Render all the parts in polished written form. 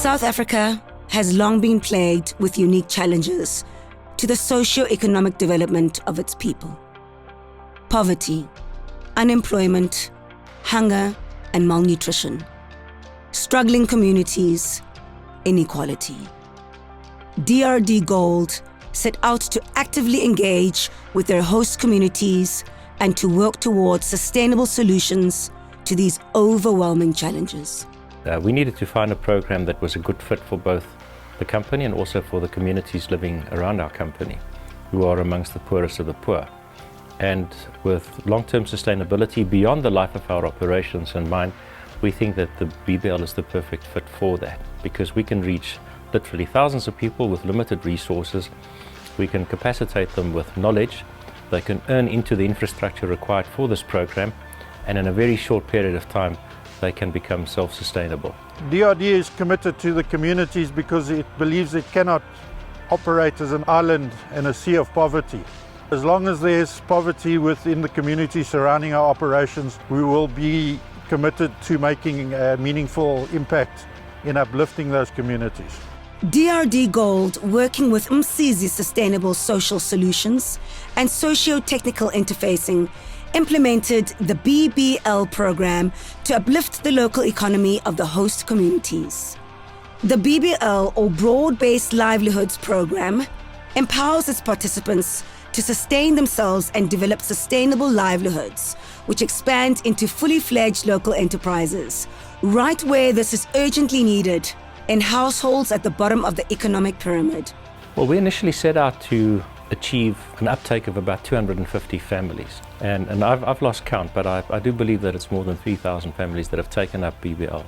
South Africa has long been plagued with unique challenges to the socio-economic development of its people. Poverty, unemployment, hunger and malnutrition, struggling communities, inequality. DRD Gold set out to actively engage with their host communities and to work towards sustainable solutions to these overwhelming challenges. We needed to find a program that was a good fit for both the company and also for the communities living around our company, who are amongst the poorest of the poor. And with long-term sustainability beyond the life of our operations in mind, we think that the BBL is the perfect fit for that, because we can reach literally thousands of people with limited resources. We can capacitate them with knowledge. They can earn into the infrastructure required for this program, and in a very short period of time, they can become self-sustainable. DRD is committed to the communities because it believes it cannot operate as an island in a sea of poverty. As long as there's poverty within the community surrounding our operations, we will be committed to making a meaningful impact in uplifting those communities. DRD Gold, working with Umsizi Sustainable Social Solutions and Socio-Technical Interfacing, implemented the BBL program to uplift the local economy of the host communities. The BBL, or Broad-Based Livelihoods program, empowers its participants to sustain themselves and develop sustainable livelihoods, which expand into fully fledged local enterprises, right where this is urgently needed, in households at the bottom of the economic pyramid. Well, we initially set out to achieve an uptake of about 250 families. And I've lost count, but I do believe that it's more than 3,000 families that have taken up BBL.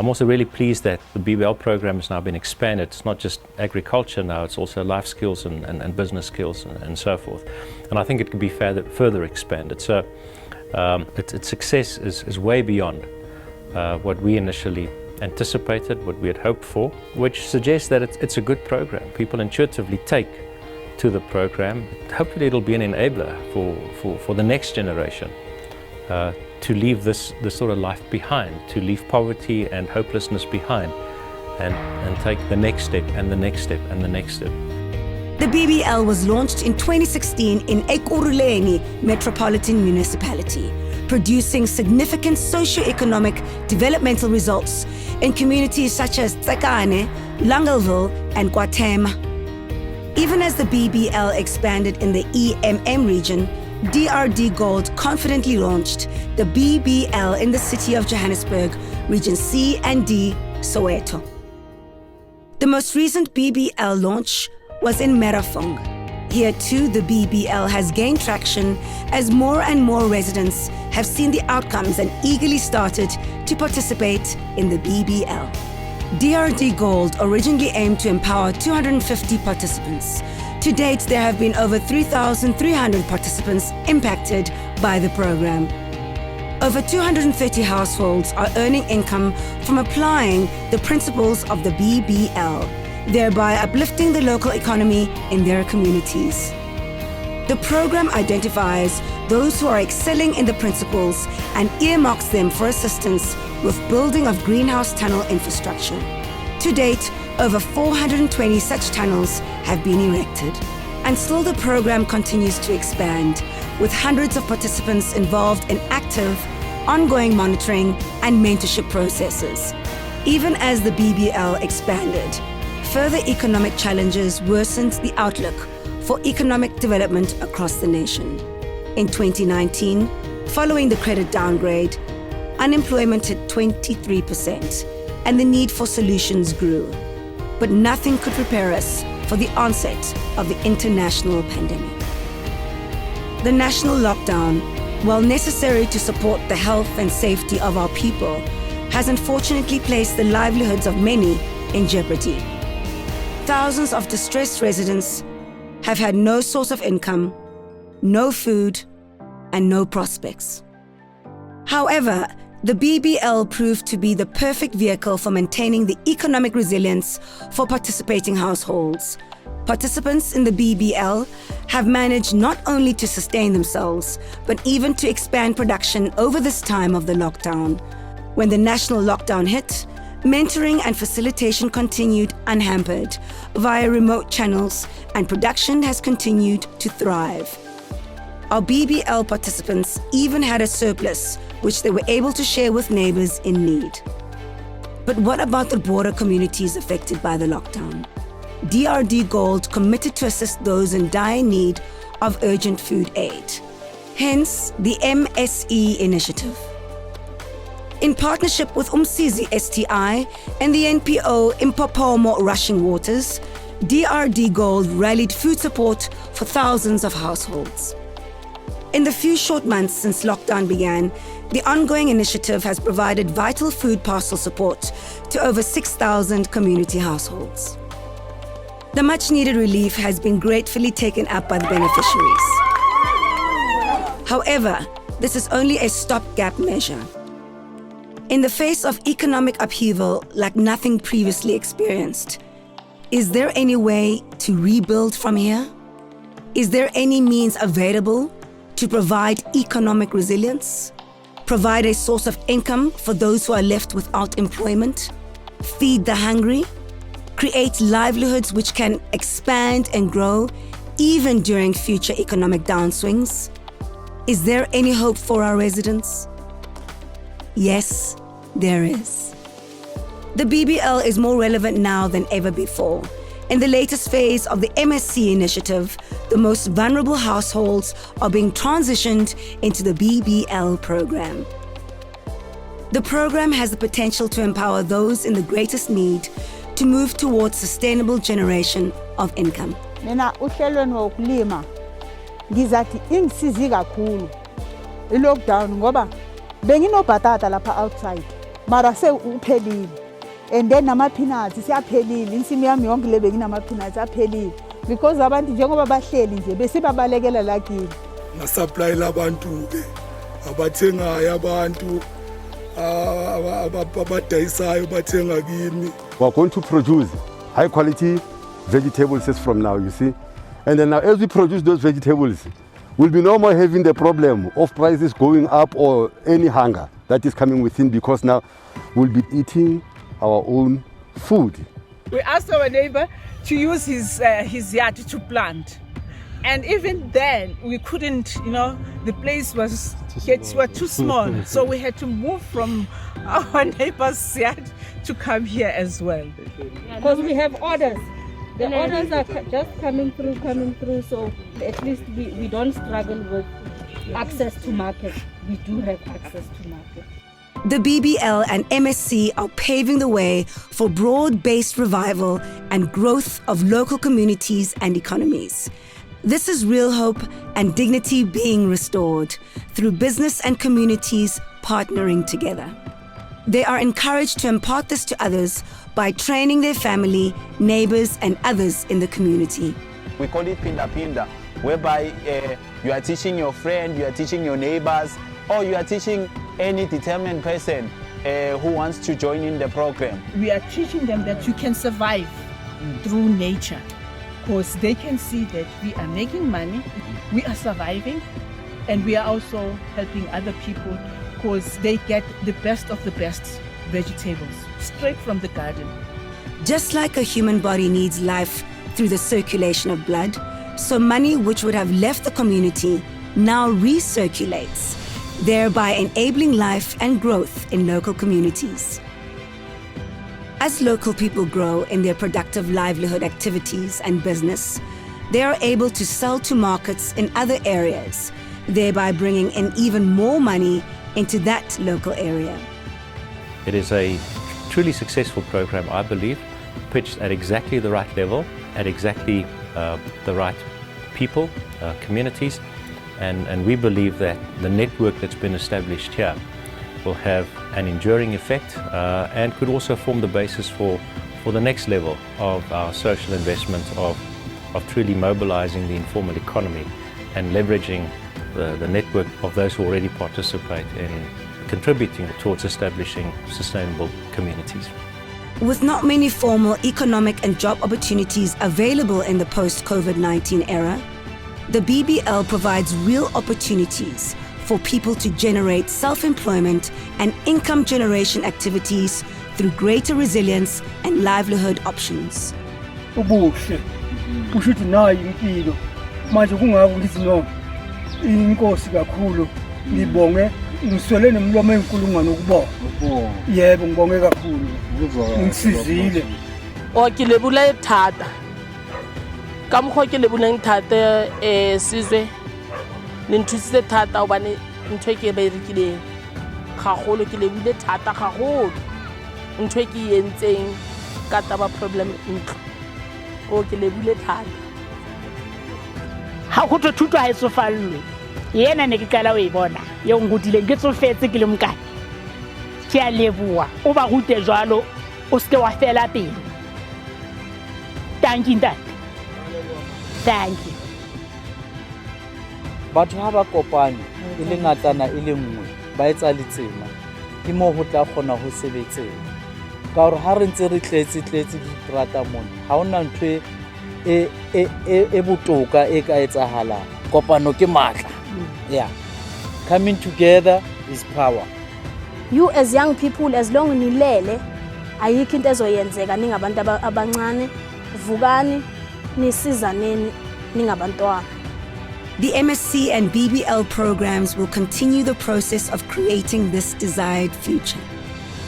I'm also really pleased that the BBL program has now been expanded. It's not just agriculture now, it's also life skills and business skills and so forth. And I think it could be further expanded. So its success is way beyond what we initially anticipated, what we had hoped for, which suggests that it's a good program. People intuitively take to the program. Hopefully it'll be an enabler for the next generation to leave this sort of life behind, to leave poverty and hopelessness behind and take the next step and the next step and the next step. The BBL was launched in 2016 in Ekurhuleni Metropolitan Municipality, producing significant socio-economic developmental results in communities such as Tsakane, Langleville and Guatema. Even as the BBL expanded in the EMM region, DRD Gold confidently launched the BBL in the city of Johannesburg, Region C and D, Soweto. The most recent BBL launch was in Merafong. Here too, the BBL has gained traction as more and more residents have seen the outcomes and eagerly started to participate in the BBL. DRD Gold originally aimed to empower 250 participants. To date, there have been over 3,300 participants impacted by the program. Over 230 households are earning income from applying the principles of the BBL, thereby uplifting the local economy in their communities. The program identifies those who are excelling in the principles and earmarks them for assistance with building of greenhouse tunnel infrastructure. To date, over 420 such tunnels have been erected. And still the program continues to expand, with hundreds of participants involved in active, ongoing monitoring and mentorship processes. Even as the BBL expanded, further economic challenges worsened the outlook for economic development across the nation. In 2019, following the credit downgrade, unemployment hit 23%, and the need for solutions grew. But nothing could prepare us for the onset of the international pandemic. The national lockdown, while necessary to support the health and safety of our people, has unfortunately placed the livelihoods of many in jeopardy. Thousands of distressed residents have had no source of income, no food, and no prospects. However, the BBL proved to be the perfect vehicle for maintaining the economic resilience for participating households. Participants in the BBL have managed not only to sustain themselves, but even to expand production over this time of the lockdown. When the national lockdown hit, Mentoring and facilitation continued unhampered via remote channels, and production has continued to thrive. Our BBL participants even had a surplus, which they were able to share with neighbors in need. But what about the broader communities affected by the lockdown? DRD Gold committed to assist those in dire need of urgent food aid. Hence, the MSE initiative. In partnership with Umsizi STI and the NPO Impopomo Rushing Waters, DRD Gold rallied food support for thousands of households. In the few short months since lockdown began, the ongoing initiative has provided vital food parcel support to over 6,000 community households. The much-needed relief has been gratefully taken up by the beneficiaries. However, this is only a stopgap measure. In the face of economic upheaval like nothing previously experienced, is there any way to rebuild from here? Is there any means available to provide economic resilience, provide a source of income for those who are left without employment, feed the hungry, create livelihoods which can expand and grow even during future economic downswings? Is there any hope for our residents? Yes, there is. The BBL is more relevant now than ever before. In the latest phase of the MSC initiative, the most vulnerable households are being transitioned into the BBL program. The program has the potential to empower those in the greatest need to move towards sustainable generation of income. Mina uhlelweni wokulima ngizathi ingisizi kakhulu i-lockdown ngoba benginobhatata lapha outside mara uphelile, and then nama-peanuts siyaphelile, insimi yami yonke le beginama-peanuts aphelile because abantu njengoba bahleli nje besibabalekela lakini. Na-supply labantu-ke abathengayo abantu abadayisayo bathenga kimi. We are going to produce high quality vegetables from now, you see. And then now as we produce those vegetables, we'll be no more having the problem of prices going up or any hunger that is coming within, because now we'll be eating our own food. We asked our neighbor to use his yard to plant. And even then, we couldn't, the place was too small. So we had to move from our neighbor's yard to come here as well. Because we have orders. The orders are just coming through, so at least we don't struggle with access to market. We do have access to market. The BBL and MSC are paving the way for broad-based revival and growth of local communities and economies. This is real hope and dignity being restored through business and communities partnering together. They are encouraged to impart this to others by training their family, neighbors, and others in the community. We call it Pinda Pinda, whereby you are teaching your friend, you are teaching your neighbors, or you are teaching any determined person who wants to join in the program. We are teaching them that you can survive through nature, because they can see that we are making money, we are surviving, and we are also helping other people because they get the best of the best vegetables straight from the garden. Just like a human body needs life through the circulation of blood, so money which would have left the community now recirculates, thereby enabling life and growth in local communities. As local people grow in their productive livelihood activities and business, they are able to sell to markets in other areas, thereby bringing in even more money into that local area. It is a truly successful program, I believe, pitched at exactly the right level, at exactly the right people, communities, and we believe that the network that's been established here will have an enduring effect and could also form the basis for the next level of our social investment of truly mobilizing the informal economy and leveraging the network of those who already participate in contributing towards establishing sustainable communities. With not many formal economic and job opportunities available in the post-COVID-19 era, the BBL provides real opportunities for people to generate self-employment and income generation activities through greater resilience and livelihood options. ubuhle kusho ukuthi nayo impilo manje kungako ngithi no inkosi kakhulu ngibonge ngiswele nemlomo enkulungwane ukubonga yebo ngibonge kakhulu ngisizile o ke lebula thata ka mokgwa ke lebuleng thata sizwe le nthusitse thata hobane ntho e ke ba rekileng gagolo ke lebile thata gagolo ntho e ke yentseng ka taba problem ntlo o ke lebile thata ha go thuto ha e tsofallwe yena ne ke kala o e bona ye ngudile ke tsofetse ke le mokane ke a leboa o ba rute jwalo o ske wa fela pele thank you ntate thank you batho ha ba kopane e le ngatana e le nngwe ba etsa letsema ke mo ho tla kgona ho sebetseng ka hore ha re ntse re tletse ditrata mona ha ona ntwe e botoka e ka etsahalang kopano ke matla yeah coming together is power. You as young people, as long nilele ayikho into ezoyenzeka ningabantu abancane vukani nisizaneni ningabantwana. The MSc and BBL programs will continue the process of creating this desired future.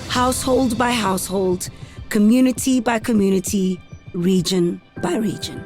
Household by household, community by community, region by region.